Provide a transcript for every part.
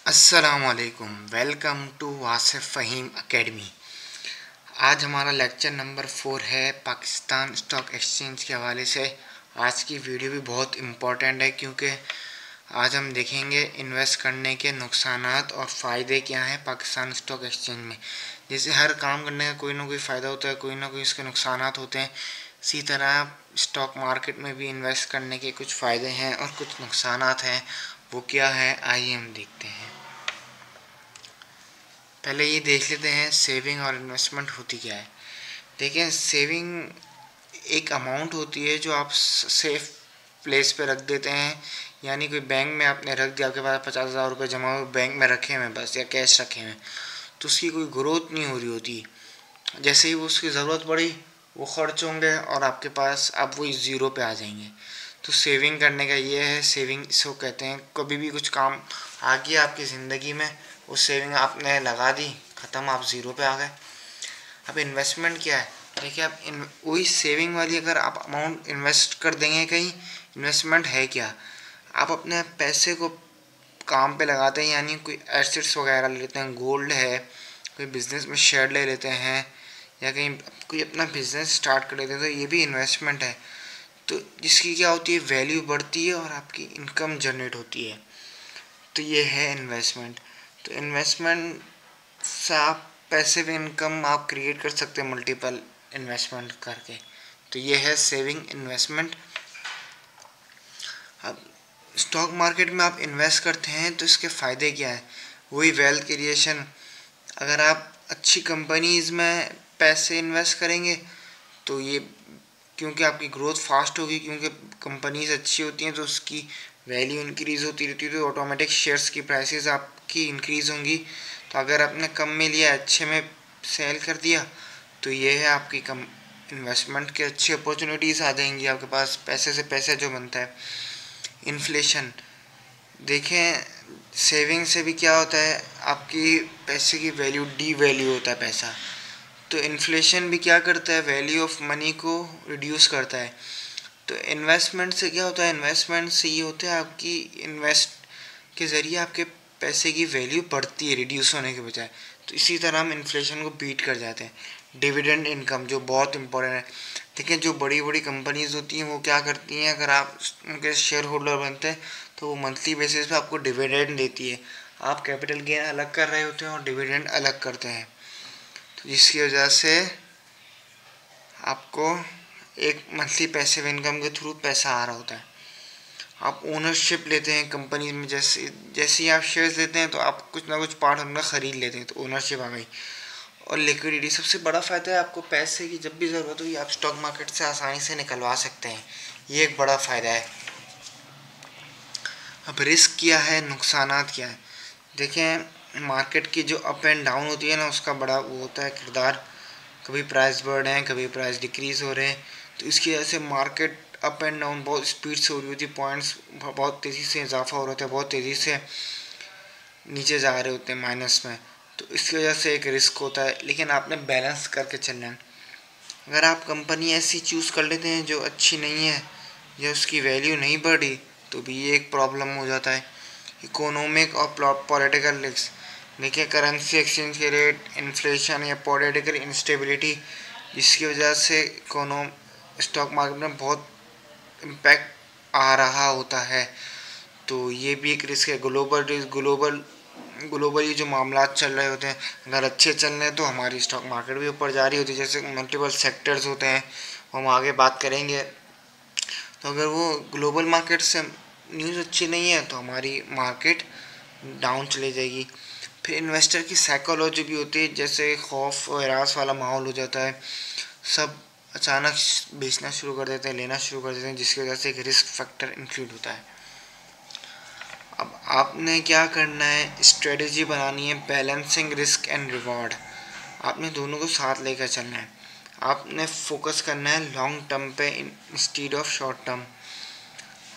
अस्सलामुअलैकुम, welcome to Wasif Faheem academy. आज हमारा लेक्चर नंबर 4 है पाकिस्तान स्टॉक एक्सचेंज के हवाले से। आज की वीडियो भी बहुत इम्पोर्टेंट है क्योंकि आज हम देखेंगे इन्वेस्ट करने के नुकसानात और फ़ायदे क्या हैं पाकिस्तान स्टॉक एक्सचेंज में। जैसे हर काम करने का कोई ना कोई फ़ायदा होता है, कोई ना कोई इसके नुकसानात होते हैं, इसी तरह स्टॉक मार्केट में भी इन्वेस्ट करने के कुछ फ़ायदे हैं और कुछ नुकसानात हैं। वो क्या है, आइए हम देखते हैं। पहले ये देख लेते हैं सेविंग और इन्वेस्टमेंट होती क्या है। देखिए, सेविंग एक अमाउंट होती है जो आप सेफ प्लेस पे रख देते हैं, यानी कोई बैंक में आपने रख दिया, आपके पास 50,000 रुपये जमा हुए बैंक में रखे हुए बस, या कैश रखे हुए, तो उसकी कोई ग्रोथ नहीं हो रही होती। जैसे ही वो उसकी ज़रूरत पड़ी वो खर्च होंगे और आपके पास अब वो ज़ीरो पे आ जाएंगे। तो सेविंग करने का ये है, सेविंग इसको कहते हैं। कभी भी कुछ काम आ गया आपकी ज़िंदगी में, वो सेविंग आपने लगा दी, ख़त्म, आप ज़ीरो पे आ गए। अब इन्वेस्टमेंट क्या है, देखिए आप वही सेविंग वाली अगर आप अमाउंट इन्वेस्ट कर देंगे कहीं, इन्वेस्टमेंट है क्या, आप अपने पैसे को काम पे लगाते हैं, यानी कोई एसेट्स वगैरह ले लेते हैं, गोल्ड है, कोई बिज़नेस में शेयर ले लेते हैं, या कहीं कोई अपना बिज़नेस स्टार्ट कर लेते हैं, तो ये भी इन्वेस्टमेंट है। तो जिसकी क्या होती है, वैल्यू बढ़ती है और आपकी इनकम जनरेट होती है, तो ये है इन्वेस्टमेंट। तो इन्वेस्टमेंट से आप पैसिव इनकम आप क्रिएट कर सकते हैं मल्टीपल इन्वेस्टमेंट करके। तो ये है सेविंग इन्वेस्टमेंट। अब स्टॉक मार्केट में आप इन्वेस्ट करते हैं तो इसके फ़ायदे क्या है, वही वेल्थ क्रिएशन। अगर आप अच्छी कंपनीज़ में पैसे इन्वेस्ट करेंगे तो ये, क्योंकि आपकी ग्रोथ फास्ट होगी, क्योंकि कंपनीज अच्छी होती हैं तो उसकी वैल्यू इंक्रीज़ होती रहती है, तो ऑटोमेटिक शेयर्स की प्राइसेस आपकी इंक्रीज़ होंगी। तो अगर आपने कम में लिया, अच्छे में सेल कर दिया, तो ये है आपकी कम इन्वेस्टमेंट के अच्छी अपॉर्चुनिटीज़ आ जाएंगी आपके पास, पैसे से पैसे जो बनता है। इन्फ्लेशन, देखें सेविंग से भी क्या होता है, आपकी पैसे की वैल्यू डी वैल्यू होता है पैसा। तो इन्फ्लेशन भी क्या करता है, वैल्यू ऑफ मनी को रिड्यूस करता है। तो इन्वेस्टमेंट से क्या होता है, इन्वेस्टमेंट से ये होता है आपकी इन्वेस्ट के ज़रिए आपके पैसे की वैल्यू बढ़ती है रिड्यूस होने के बजाय। तो इसी तरह हम इन्फ्लेशन को बीट कर जाते हैं। डिविडेंड इनकम जो बहुत इंपॉर्टेंट है, देखिए जो बड़ी बड़ी कंपनीज होती हैं वो क्या करती हैं, अगर आप उनके शेयर होल्डर बनते हैं तो वो मंथली बेसिस पे आपको डिविडेंड देती है। आप कैपिटल गेन अलग कर रहे होते हैं और डिविडेंड अलग करते हैं, तो जिसकी वजह से आपको एक मंथली पैसिव इनकम के थ्रू पैसा आ रहा होता है। आप ओनरशिप लेते हैं कंपनी में, जैसे जैसे ही आप शेयर्स लेते हैं तो आप कुछ ना कुछ पार्ट उनका ख़रीद लेते हैं, तो ओनरशिप आ गई। और लिक्विडिटी, सबसे बड़ा फ़ायदा है, आपको पैसे की जब भी ज़रूरत हो आप स्टॉक मार्केट से आसानी से निकलवा सकते हैं, ये एक बड़ा फ़ायदा है। अब रिस्क क्या है, नुकसानात क्या है। देखें, मार्केट की जो अप एंड डाउन होती है ना, उसका बड़ा वो होता है किरदार। कभी प्राइस बढ़ रहे हैं, कभी प्राइस डिक्रीज़ हो रहे हैं, तो इसकी वजह से मार्केट अप एंड डाउन बहुत स्पीड से हो रही होती है। पॉइंट्स बहुत तेज़ी से इजाफा हो रहा होता है, बहुत तेज़ी से नीचे जा रहे होते हैं माइनस में, तो इसकी वजह से एक रिस्क होता है। लेकिन आपने बैलेंस करके चलना है। अगर आप कंपनी ऐसी चूज़ कर लेते हैं जो अच्छी नहीं है या उसकी वैल्यू नहीं बढ़ी, तो भी ये एक प्रॉब्लम हो जाता है। इकोनॉमिक और पॉलिटिकल रिस्क, देखिए करेंसी एक्सचेंज के रेट, इन्फ्लेशन या पॉलिटिकल इंस्टेबिलिटी, जिसकी वजह से स्टॉक मार्केट में बहुत इम्पैक्ट आ रहा होता है, तो ये भी एक रिस्क है। ग्लोबल रिस्क, ग्लोबली जो मामला चल रहे होते हैं, अगर अच्छे चल रहे हैं तो हमारी स्टॉक मार्केट भी ऊपर जा रही होती है। जैसे मल्टीपल सेक्टर्स होते हैं, हम आगे बात करेंगे। तो अगर वो ग्लोबल मार्केट से न्यूज़ अच्छी नहीं है तो हमारी मार्केट डाउन चली जाएगी। फिर इन्वेस्टर की साइकोलॉजी भी होती है, जैसे खौफ और हरास वाला माहौल हो जाता है, सब अचानक बेचना शुरू कर देते हैं, लेना शुरू कर देते हैं, जिसकी वजह से एक रिस्क फैक्टर इंक्लूड होता है। अब आपने क्या करना है, स्ट्रेटजी बनानी है, बैलेंसिंग रिस्क एंड रिवॉर्ड। आपने दोनों को साथ लेकर चलना है। आपने फोकस करना है लॉन्ग टर्म पे इंस्टीड ऑफ शॉर्ट टर्म।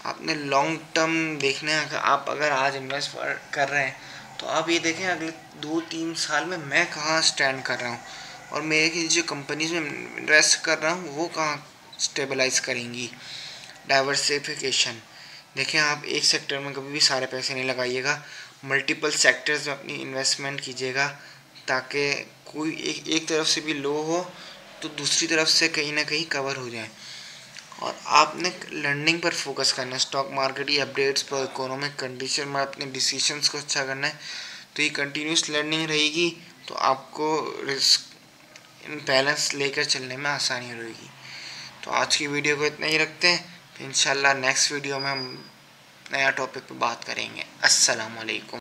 आपने लॉन्ग टर्म देखना है। आप अगर आज इन्वेस्ट कर रहे हैं तो आप ये देखें अगले 2-3 साल में मैं कहाँ स्टैंड कर रहा हूँ, और मेरे की जो कंपनीज में इन्वेस्ट कर रहा हूँ वो कहाँ स्टेबलाइज करेंगी। डाइवर्सिफिकेशन, देखें आप एक सेक्टर में कभी भी सारे पैसे नहीं लगाइएगा, मल्टीपल सेक्टर्स में अपनी इन्वेस्टमेंट कीजिएगा, ताकि कोई एक तरफ से भी लो हो तो दूसरी तरफ से कहीं ना कहीं कवर हो जाए। और आपने लर्निंग पर फोकस करना है, स्टॉक मार्केट की अपडेट्स पर, इकोनॉमिक कंडीशन में अपने डिसीजंस को अच्छा करना है। तो ये कंटिन्यूस लर्निंग रहेगी तो आपको रिस्क बैलेंस लेकर चलने में आसानी रहेगी। तो आज की वीडियो को इतना ही रखते हैं, फिर इंशाल्लाह नेक्स्ट वीडियो में हम नया टॉपिक पर बात करेंगे। अस्सलाम वालेकुम।